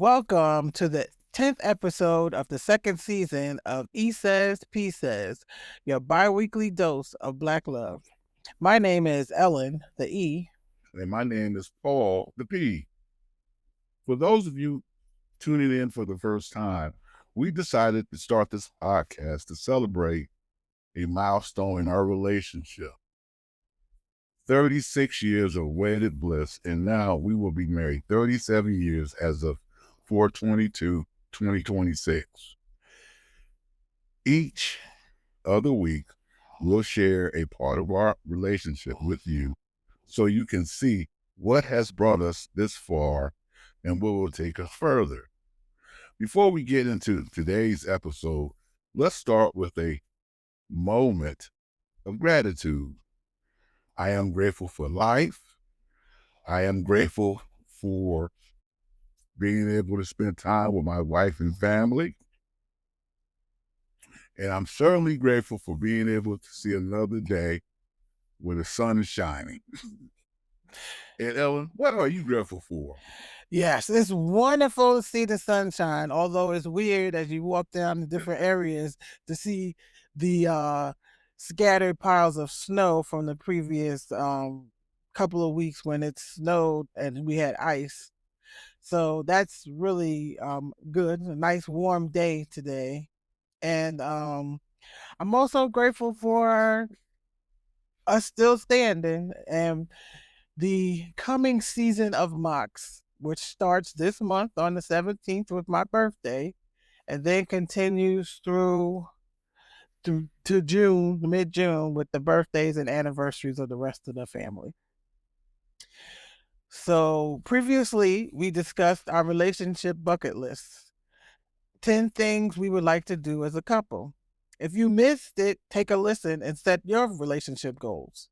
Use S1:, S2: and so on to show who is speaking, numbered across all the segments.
S1: Welcome to the 10th episode of the second season of E Says, P Says, your bi-weekly dose of Black love. My name is Ellen, the E.
S2: And my name is Paul, the P. For those of you tuning in for the first time, we decided to start this podcast to celebrate a milestone in our relationship. 36 years of wedded bliss, and now we will be married 37 years as of 4/22/2026. Each other week, we'll share a part of our relationship with you so you can see what has brought us this far and what will take us further. Before we get into today's episode, let's start with a moment of gratitude. I am grateful for life. I am grateful for being able to spend time with my wife and family. And I'm certainly grateful for being able to see another day where the sun is shining. And Ellen, what are you grateful for?
S1: Yes, it's wonderful to see the sunshine, although it's weird as you walk down the different areas to see the scattered piles of snow from the previous couple of weeks when it snowed and we had ice. So that's really good. A nice warm day today. And I'm also grateful for us still standing and the coming season of mocks, which starts this month on the 17th with my birthday and then continues through to June, mid-June, with the birthdays and anniversaries of the rest of the family. So previously, we discussed our relationship bucket list. 10 things we would like to do as a couple. If you missed it, take a listen and set your relationship goals.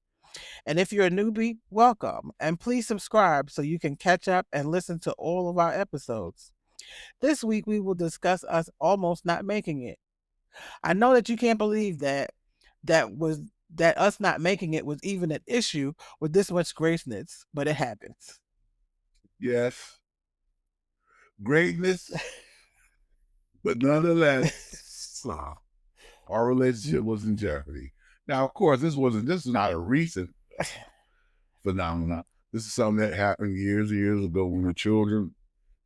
S1: And if you're a newbie, welcome. And please subscribe so you can catch up and listen to all of our episodes. This week, we will discuss us almost not making it. I know that you can't believe that us not making it was even an issue with this much graceness, but it happens.
S2: Yes, greatness, but nonetheless, our relationship was in jeopardy. Now, of course, this is not a recent phenomenon. This is something that happened years and years ago when we were children.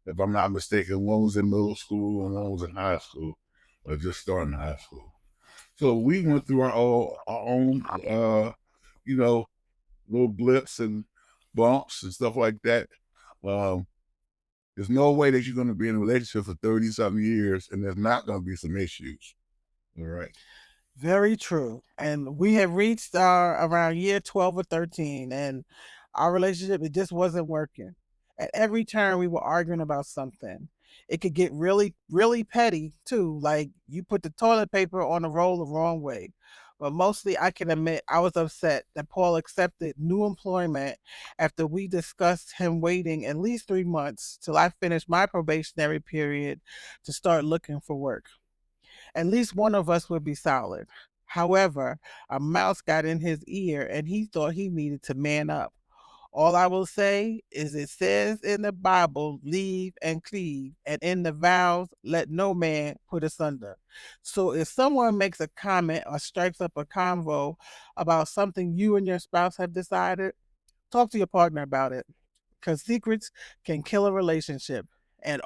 S2: If I'm not mistaken, one was in middle school and one was in high school, or just starting high school. So we went through our own little blips and bumps and stuff like that. There's no way that you're going to be in a relationship for 30 something years and there's not going to be some issues. All right.
S1: Very true. And we have reached around year 12 or 13, and our relationship, it just wasn't working. At every turn, we were arguing about something. It could get really, really petty too. Like you put the toilet paper on the roll the wrong way. But mostly, I can admit I was upset that Paul accepted new employment after we discussed him waiting at least 3 months till I finished my probationary period to start looking for work. At least one of us would be solid. However, a mouse got in his ear and he thought he needed to man up. All I will say is it says in the Bible, leave and cleave, and in the vows, let no man put asunder. So if someone makes a comment or strikes up a convo about something you and your spouse have decided, talk to your partner about it. Because secrets can kill a relationship, and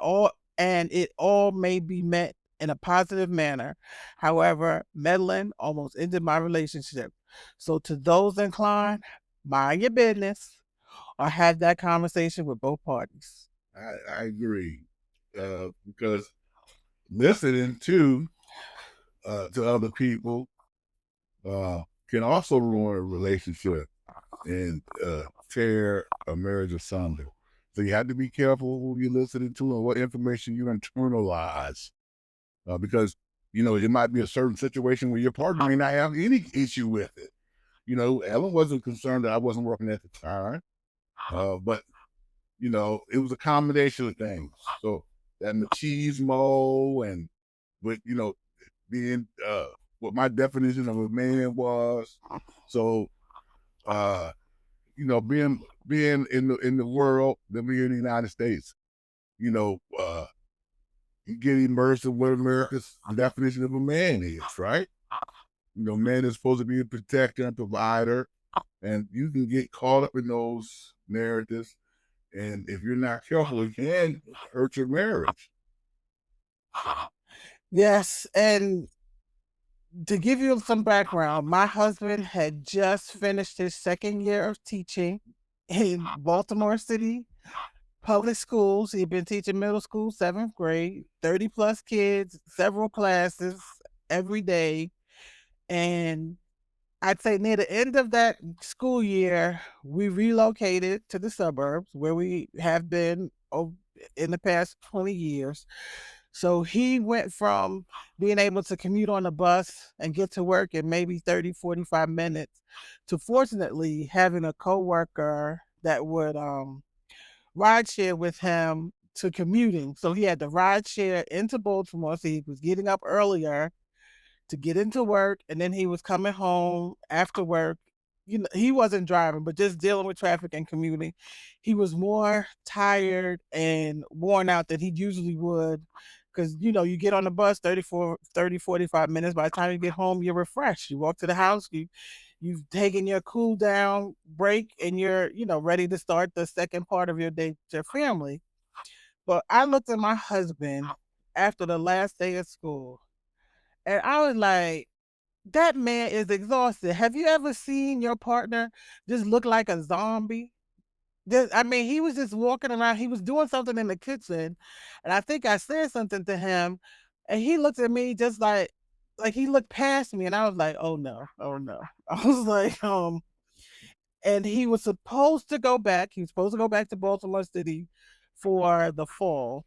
S1: it all may be met in a positive manner. However, meddling almost ended my relationship. So to those inclined, mind your business or have that conversation with both parties.
S2: I agree. Because listening to other people can also ruin a relationship and tear a marriage asunder. So you have to be careful who you're listening to and what information you internalize. Because, it might be a certain situation where your partner may not have any issue with it. Ellen wasn't concerned that I wasn't working at the time. But, it was a combination of things. So that machismo and with, being what my definition of a man was. So being in the world, being in the United States, you know, you get immersed in what America's definition of a man is, right? Man is supposed to be a protector and provider, and you can get caught up in those narratives. And if you're not careful, it can hurt your marriage.
S1: Yes, and to give you some background, my husband had just finished his second year of teaching in Baltimore City public schools. He'd been teaching middle school, seventh grade, 30 plus kids, several classes every day. And I'd say near the end of that school year, we relocated to the suburbs where we have been in the past 20 years. So he went from being able to commute on the bus and get to work in maybe 30, 45 minutes to fortunately having a coworker that would ride share with him to commuting. So he had to ride share into Baltimore. So he was getting up earlier to get into work, and then he was coming home after work. He wasn't driving, but just dealing with traffic and commuting. He was more tired and worn out than he usually would. Because, you get on the bus 45 minutes. By the time you get home, you're refreshed. You walk to the house, you've taken your cool down break, and you're, ready to start the second part of your day with your family. But I looked at my husband after the last day of school, and I was like, that man is exhausted. Have you ever seen your partner just look like a zombie? I mean, he was just walking around. He was doing something in the kitchen, and I think I said something to him, and he looked at me just like he looked past me, and I was like, "Oh no, oh no." I was like, and he was supposed to go back. He was supposed to go back to Baltimore City for the fall,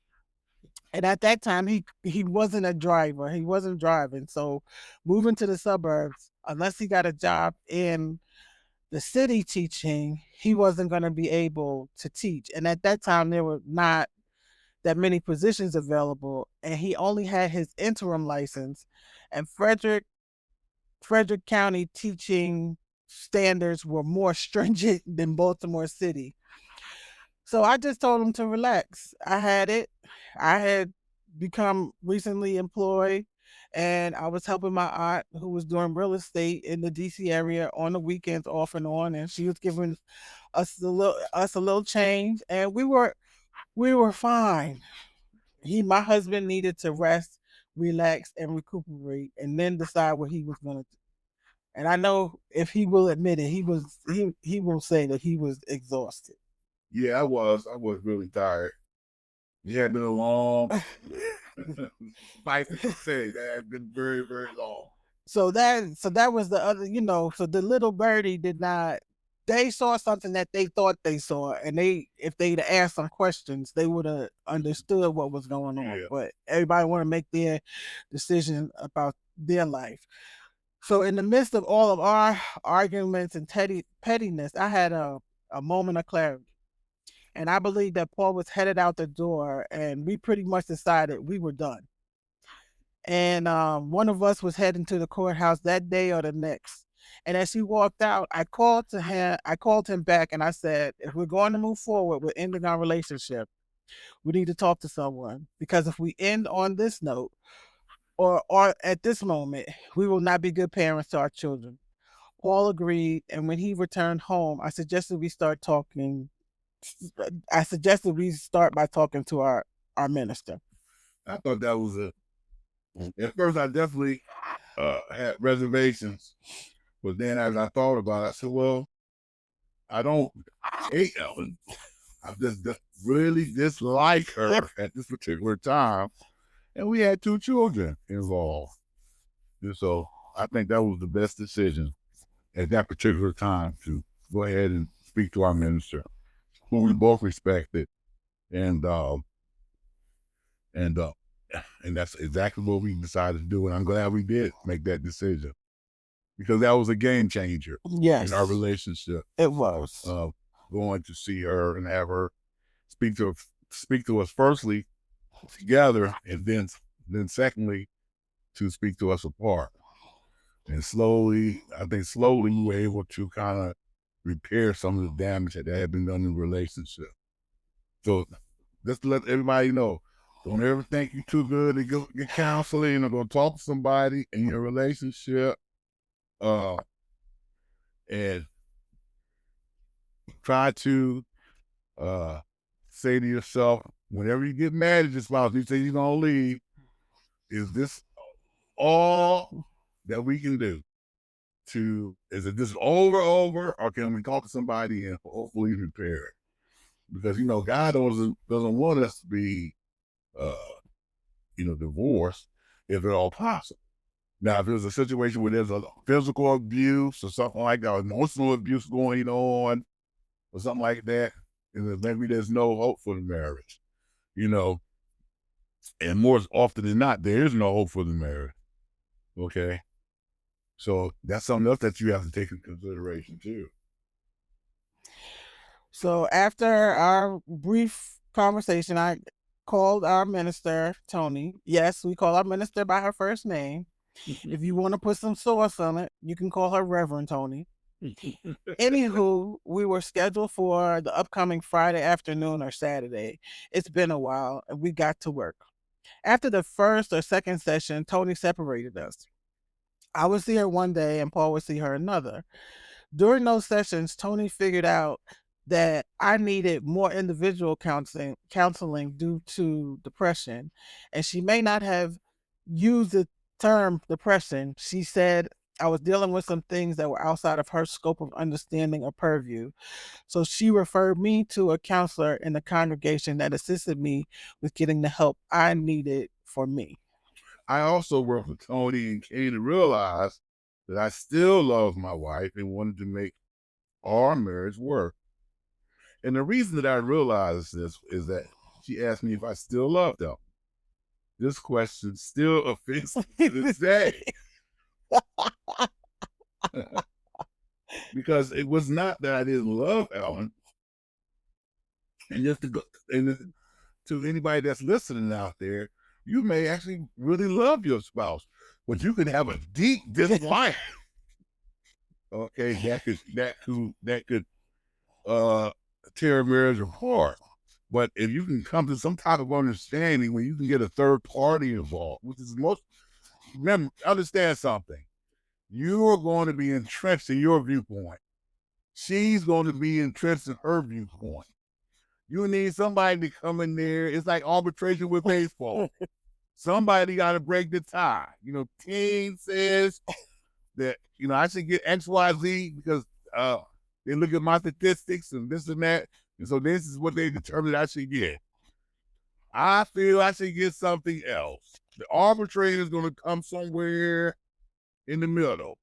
S1: and at that time he wasn't a driver. He wasn't driving. So moving to the suburbs, unless he got a job in the city teaching, he wasn't going to be able to teach. And at that time there were not that many positions available, and he only had his interim license. And Frederick County teaching standards were more stringent than Baltimore City. So I just told him to relax. I had it. I had become recently employed, and I was helping my aunt who was doing real estate in the DC area on the weekends off and on, and she was giving us a little change, and we were fine. My husband needed to rest, relax, and recuperate, and then decide what he was going to do. And I know if he will admit it, he will say that he was exhausted.
S2: Yeah, I was really tired. It had been a long, life to say that had been very, very long.
S1: So that was the other, so the little birdie did not, they saw something that they thought they saw, and if they'd asked some questions, they would have understood what was going on.
S2: Yeah.
S1: But everybody want to make their decision about their life. So in the midst of all of our arguments and pettiness, I had a moment of clarity. And I believe that Paul was headed out the door, and we pretty much decided we were done. And one of us was heading to the courthouse that day or the next. And as he walked out, I called him back, and I said, if we're going to move forward with ending our relationship, we need to talk to someone. Because if we end on this note, or at this moment, we will not be good parents to our children. Paul agreed, and when he returned home, I suggested we start by talking to our minister.
S2: I thought that was at first I definitely had reservations, but then as I thought about it, I said, well, I don't hate Ellen. I just really dislike her at this particular time. And we had 2 children involved. And so I think that was the best decision at that particular time to go ahead and speak to our minister, who we both respected. And and uh and that's exactly what we decided to do. And I'm glad we did make that decision, because that was a game changer in our
S1: Yes,
S2: relationship.
S1: it was.
S2: Going to see her and have her speak to us firstly together, and then secondly to speak to us apart. And slowly we were able to kind of repair some of the damage that had been done in the relationship. So just to let everybody know. Don't ever think you're too good to get counseling or go talk to somebody in your relationship. And try to say to yourself, whenever you get mad at your spouse, you say you're gonna leave, is this all that we can do? Is it just over, or can we talk to somebody and hopefully repair it? Because God doesn't want us to be uh divorced if at all possible. Now, if there's a situation where there's a physical abuse or something like that, or emotional abuse going on, or something like that, and then maybe there's no hope for the marriage, you know, and more often than not, there is no hope for the marriage. Okay. So that's something else that you have to take into consideration too.
S1: So after our brief conversation, I called our minister, Tony. Yes, we call our minister by her first name. If you want to put some sauce on it, you can call her Reverend Tony. Anywho, we were scheduled for the upcoming Friday afternoon or Saturday. It's been a while, and we got to work. After the first or second session, Tony separated us. I would see her one day, and Paul would see her another. During those sessions, Tony figured out that I needed more individual counseling due to depression, and she may not have used the term depression. She said I was dealing with some things that were outside of her scope of understanding or purview. So she referred me to a counselor in the congregation that assisted me with getting the help I needed for me.
S2: I also worked with Tony and came to realize that I still love my wife and wanted to make our marriage work. And the reason that I realized this is that she asked me if I still loved them. This question still offends me to this day. Because it was not that I didn't love Ellen. And just to go, and to anybody that's listening out there, you may actually really love your spouse, but you can have a deep dislike. Okay, that could tear a marriage apart. But if you can come to some type of understanding where you can get a third party involved, which is remember, understand something. You are going to be entrenched in your viewpoint. She's going to be entrenched in her viewpoint. You need somebody to come in there. It's like arbitration with baseball. Somebody got to break the tie. Team says that, I should get XYZ because they look at my statistics and this and that. And so this is what they determined I should get. I feel I should get something else. The arbitrator is going to come somewhere in the middle.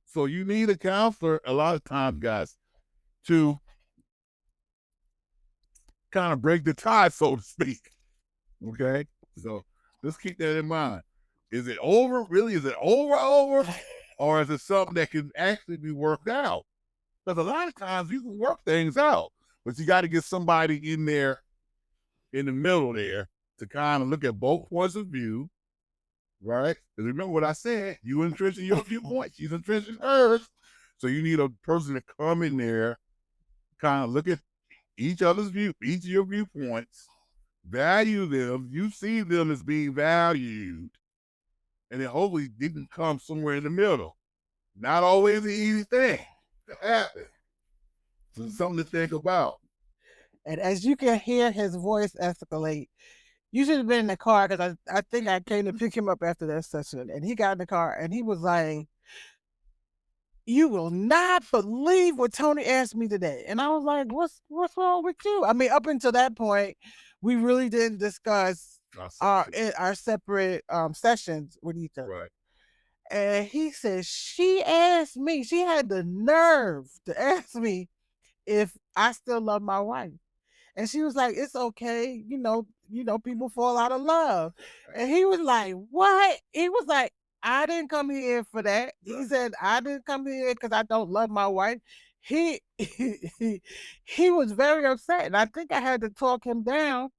S2: So you need a counselor a lot of times, guys, to kind of break the tie, so to speak. Okay? So let's keep that in mind. Is it over? Really? Is it over? Or is it something that can actually be worked out? Because a lot of times you can work things out, but you got to get somebody in there in the middle there to kind of look at both points of view, right? Because remember what I said, you entrenched in your viewpoint, she's entrenched in hers. So you need a person to come in there, kind of look at each of your viewpoints, value them, you see them as being valued, and then hopefully you can come somewhere in the middle. Not always an easy thing to happen. So it's something to think about.
S1: And as you can hear his voice escalate, you should have been in the car because I think I came to pick him up after that session. And he got in the car and he was like, "You will not believe what Tony asked me today." And I was like, what's wrong with you? I mean, up until that point, we really didn't discuss our separate sessions with each other.
S2: Right.
S1: And he said, she asked me, she had the nerve to ask me if I still love my wife. And she was like, "It's okay, people fall out of love." And he was like, "What?" He was like, "I didn't come here for that." He said, "I didn't come here because I don't love my wife." He was very upset, and I think I had to talk him down.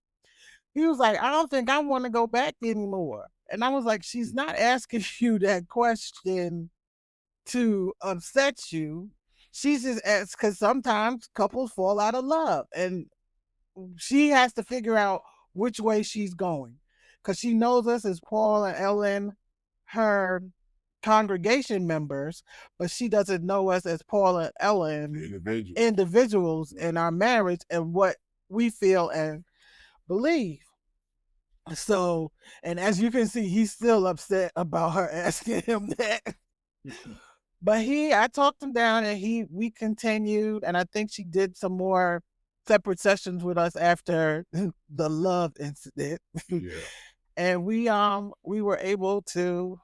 S1: He was like, "I don't think I want to go back anymore." And I was like, "She's not asking you that question to upset you. She's just asked because sometimes couples fall out of love, and she has to figure out which way she's going, because she knows us as Paul and Ellen, her congregation members, but she doesn't know us as Paul and Ellen individuals in our marriage and what we feel and believe. So, and as you can see, he's still upset about her asking him that. But I talked him down, and we continued, and I think she did some more separate sessions with us after the love incident.
S2: Yeah.
S1: And we were able to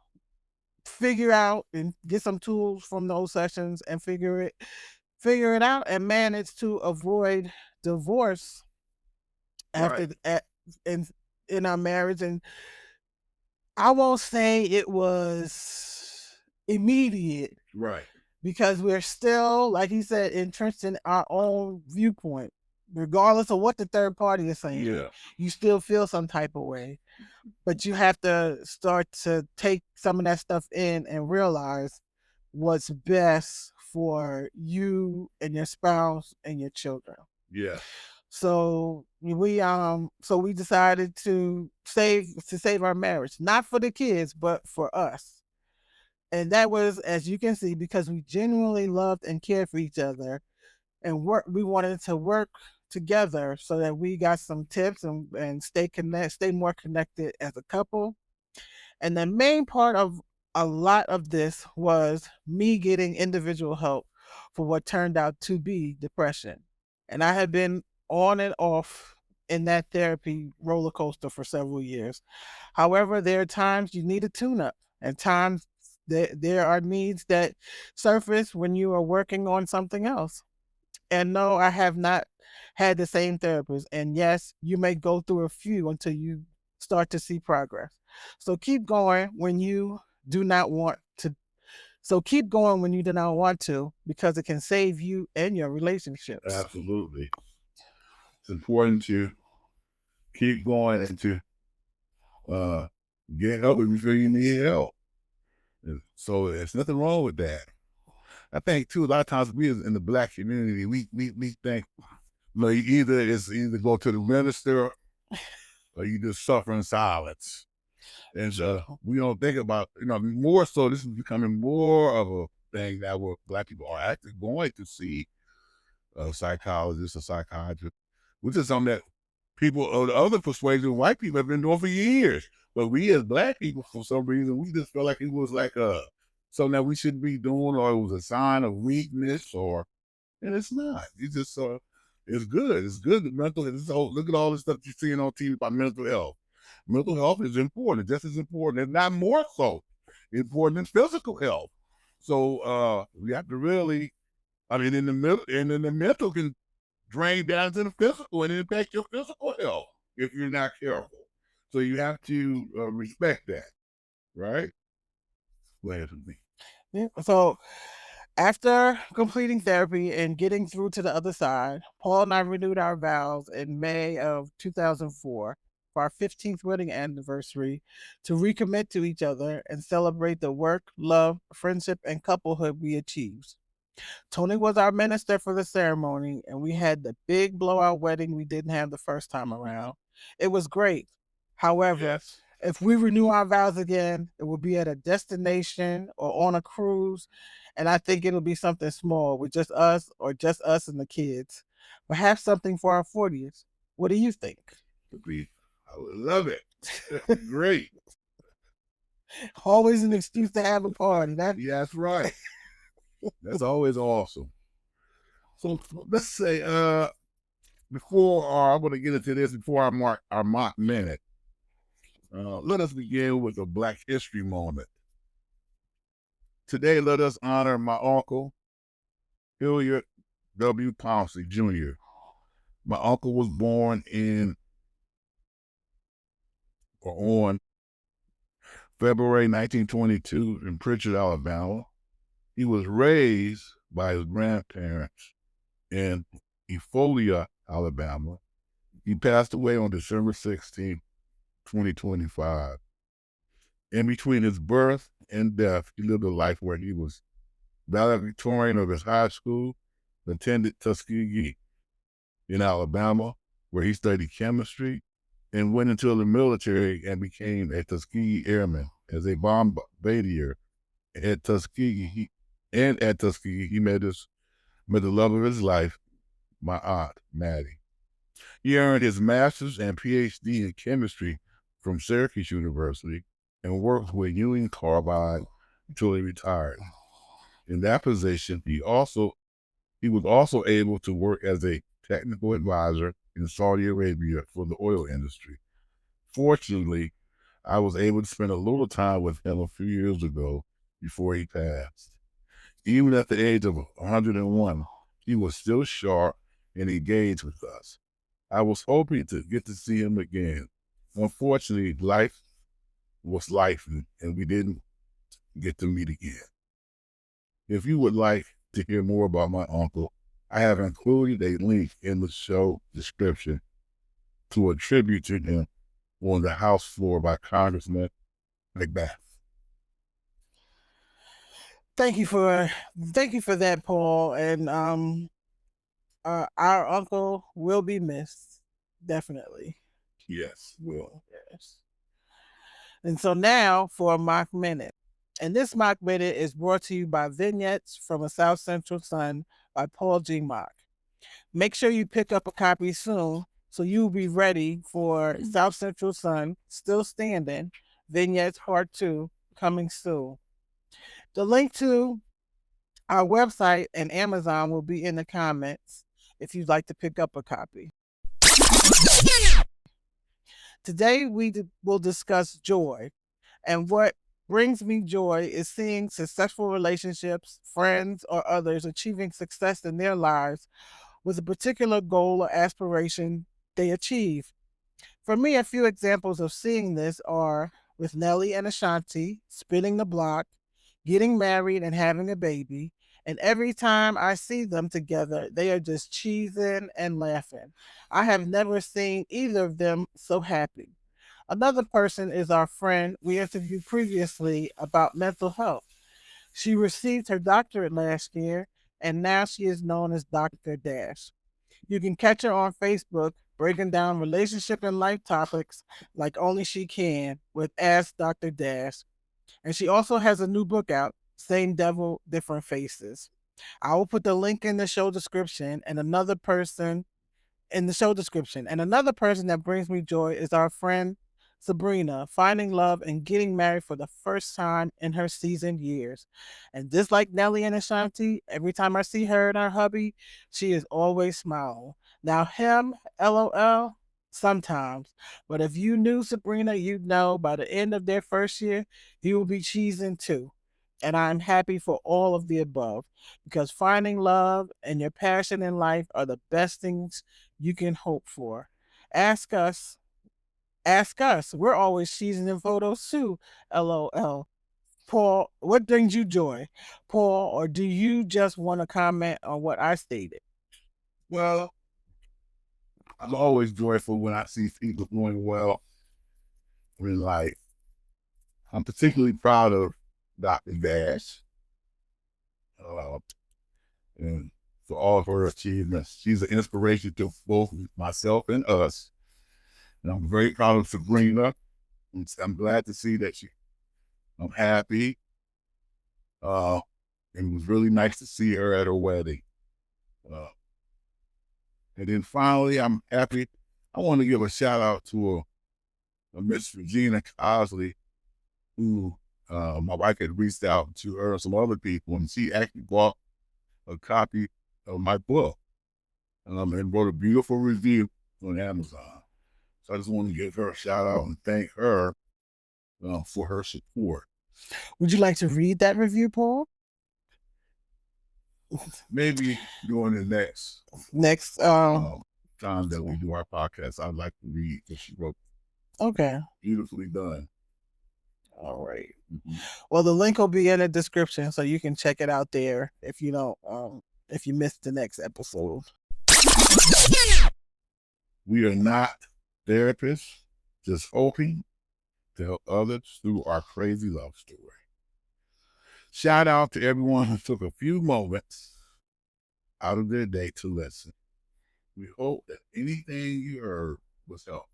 S1: figure out and get some tools from those sessions and figure it out and manage to avoid divorce after
S2: Right.
S1: in in our marriage. And I won't say it was immediate,
S2: Right.
S1: because we're still, like he said, entrenched in our own viewpoint. Regardless of what the third party is saying,
S2: Yeah.
S1: you still feel some type of way. But you have to start to take some of that stuff in and realize what's best for you and your spouse and your children.
S2: Yes.
S1: So we decided to save our marriage, not for the kids, but for us. And that was, as you can see, because we genuinely loved and cared for each other, and we wanted to work together so that we got some tips and stay more connected as a couple. And the main part of a lot of this was me getting individual help for what turned out to be depression. And I had been on and off in that therapy roller coaster for several years. However, there are times you need a tune up, and times there are needs that surface when you are working on something else. And no, I have not had the same therapist. And yes, you may go through a few until you start to see progress. So keep going when you do not want to. So keep going when you do not want to, because it can save you and your relationships.
S2: Absolutely. It's important to keep going and to get help if you feel you need help. So there's nothing wrong with that. I think too, a lot of times we in the Black community, we think, you know, it's either go to the minister or you just suffer in silence. And we don't think about, more so this is becoming more of a thing that where Black people are actually going to see a psychologist, a psychiatrist, which is something that people of the other persuasion, white people have been doing for years. But we as Black people, for some reason, we just felt like it was like something that we shouldn't be doing, or it was a sign of weakness, and it's not. It's just it's good. It's good. The mental. Look at all the stuff you're seeing on TV about mental health. Mental health is important, just as important, and not more so important than physical health. So we have to really, I mean, in the mental can drain down into the physical and impact your physical health if you're not careful. So you have to respect that, right? Go ahead with me.
S1: Yeah. So after completing therapy and getting through to the other side, Paul and I renewed our vows in May of 2004 for our 15th wedding anniversary to recommit to each other and celebrate the work, love, friendship, and couplehood we achieved. Tony was our minister for the ceremony, and we had the big blowout wedding we didn't have the first time around. It was great. However,
S2: Yes.
S1: if we renew our vows again, it will be at a destination or on a cruise. And I think it'll be something small with just us or just us and the kids. Perhaps something for our 40th. What do you think?
S2: I would love it. Great.
S1: Always an excuse to have a party.
S2: Yeah, that's right. That's always awesome. So let's say, before I'm going to get into this before our mock minute. Let us begin with a Black History moment. Today, let us honor my uncle, Hilliard W. Pouncey Jr. My uncle was born on February 1922 in Pritchard, Alabama. He was raised by his grandparents in Eupholia, Alabama. He passed away on December 16, 2025. In between his birth and death, he lived a life where he was valedictorian of his high school, attended Tuskegee in Alabama, where he studied chemistry and went into the military and became a Tuskegee Airman as a bombardier at Tuskegee. At Tuskegee, he met the love of his life, my aunt, Maddie. He earned his master's and PhD in chemistry from Syracuse University and worked with Union Carbide until he retired. In that position, he was also able to work as a technical advisor in Saudi Arabia for the oil industry. Fortunately, I was able to spend a little time with him a few years ago before he passed. Even at the age of 101, he was still sharp and engaged with us. I was hoping to get to see him again. Unfortunately, life was life, and we didn't get to meet again. If you would like to hear more about my uncle, I have included a link in the show description to a tribute to him on the House floor by Congressman Macbeth.
S1: Thank you for that, Paul. And our uncle will be missed, definitely.
S2: Yes, will.
S1: Yes. And so now for a mock minute. And this mock minute is brought to you by Vignettes from a South Central Sun by Paul G. Mock. Make sure you pick up a copy soon so you'll be ready for South Central Sun, Still Standing, Vignettes Part 2, coming soon. The link to our website and Amazon will be in the comments if you'd like to pick up a copy. Today we will discuss joy, and what brings me joy is seeing successful relationships, friends, or others achieving success in their lives with a particular goal or aspiration they achieve. For me, a few examples of seeing this are with Nelly and Ashanti spinning the block, getting married and having a baby. And every time I see them together, they are just cheesing and laughing. I have never seen either of them so happy. Another person is our friend we interviewed previously about mental health. She received her doctorate last year, and now she is known as Dr. Dash. You can catch her on Facebook breaking down relationship and life topics like only she can with Ask Dr. Dash. And she also has a new book out, Same Devil, Different Faces. I will put the link in the show description and another person in the show description. And another person that brings me joy is our friend Sabrina, finding love and getting married for the first time in her seasoned years. And just like Nelly and Ashanti, every time I see her and her hubby, she is always smiling. Now, him, LOL, sometimes. But if you knew Sabrina, you'd know by the end of their first year, he will be cheesing too. And I'm happy for all of the above because finding love and your passion in life are the best things you can hope for. Ask us. Ask us. We're always seasoning photos too. LOL. Paul, what brings you joy? Paul, or do you just want to comment on what I stated?
S2: Well, I'm always joyful when I see people doing well in life. I'm particularly proud of Dr. Dash uh, and for all of her achievements. She's an inspiration to both myself and us. And I'm very proud of Sabrina. I'm glad to see that I'm happy. And it was really nice to see her at her wedding. Uh, and then finally, I'm happy. I want to give a shout out to a Miss Regina Cosley, who my wife had reached out to her and some other people, and she actually bought a copy of my book and wrote a beautiful review on Amazon. So I just want to give her a shout out and thank her for her support.
S1: Would you like to read that review, Paul?
S2: Maybe during the
S1: Next,
S2: time that we do our podcast, I'd like to read what she wrote.
S1: Okay.
S2: Beautifully done.
S1: All right. Well, the link will be in the description, so you can check it out there if you don't, if you missed the next episode.
S2: We are not therapists, just hoping to help others through our crazy love story. Shout out to everyone who took a few moments out of their day to listen. We hope that anything you heard was helpful.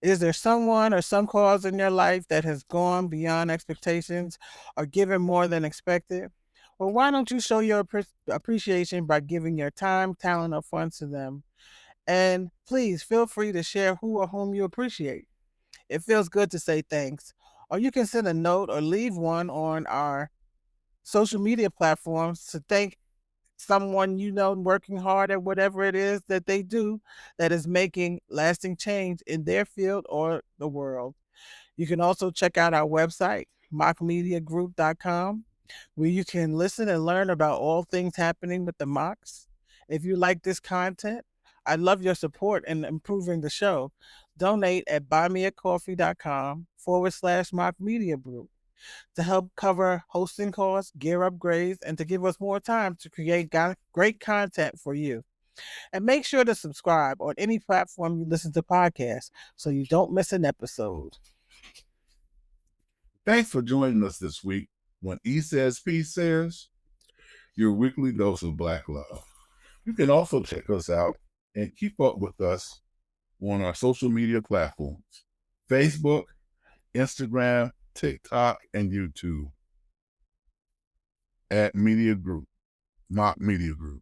S1: Is there someone or some cause in your life that has gone beyond expectations or given more than expected? Well, why don't you show your appreciation by giving your time, talent, or funds to them? And please feel free to share who or whom you appreciate. It feels good to say thanks. Or you can send a note or leave one on our social media platforms to thank someone you know working hard at whatever it is that they do that is making lasting change in their field or the world. You can also check out our website, mockmediagroup.com, where you can listen and learn about all things happening with the Mocks. If you like this content, I'd love your support in improving the show. Donate at buymeacoffee.com/Mock Media Group to help cover hosting costs, gear upgrades, and to give us more time to create great content for you. And make sure to subscribe on any platform you listen to podcasts so you don't miss an episode.
S2: Thanks for joining us this week when E Says P Says, your weekly dose of Black love. You can also check us out and keep up with us on our social media platforms, Facebook, Instagram, TikTok, and YouTube at Media Group, Mock Media Group.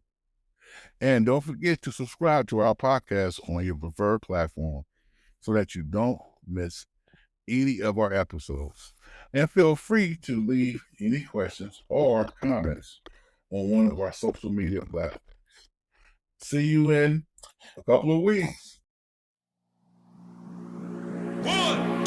S2: And don't forget to subscribe to our podcast on your preferred platform so that you don't miss any of our episodes. And feel free to leave any questions or comments on one of our social media platforms. See you in a couple of weeks.
S3: 1,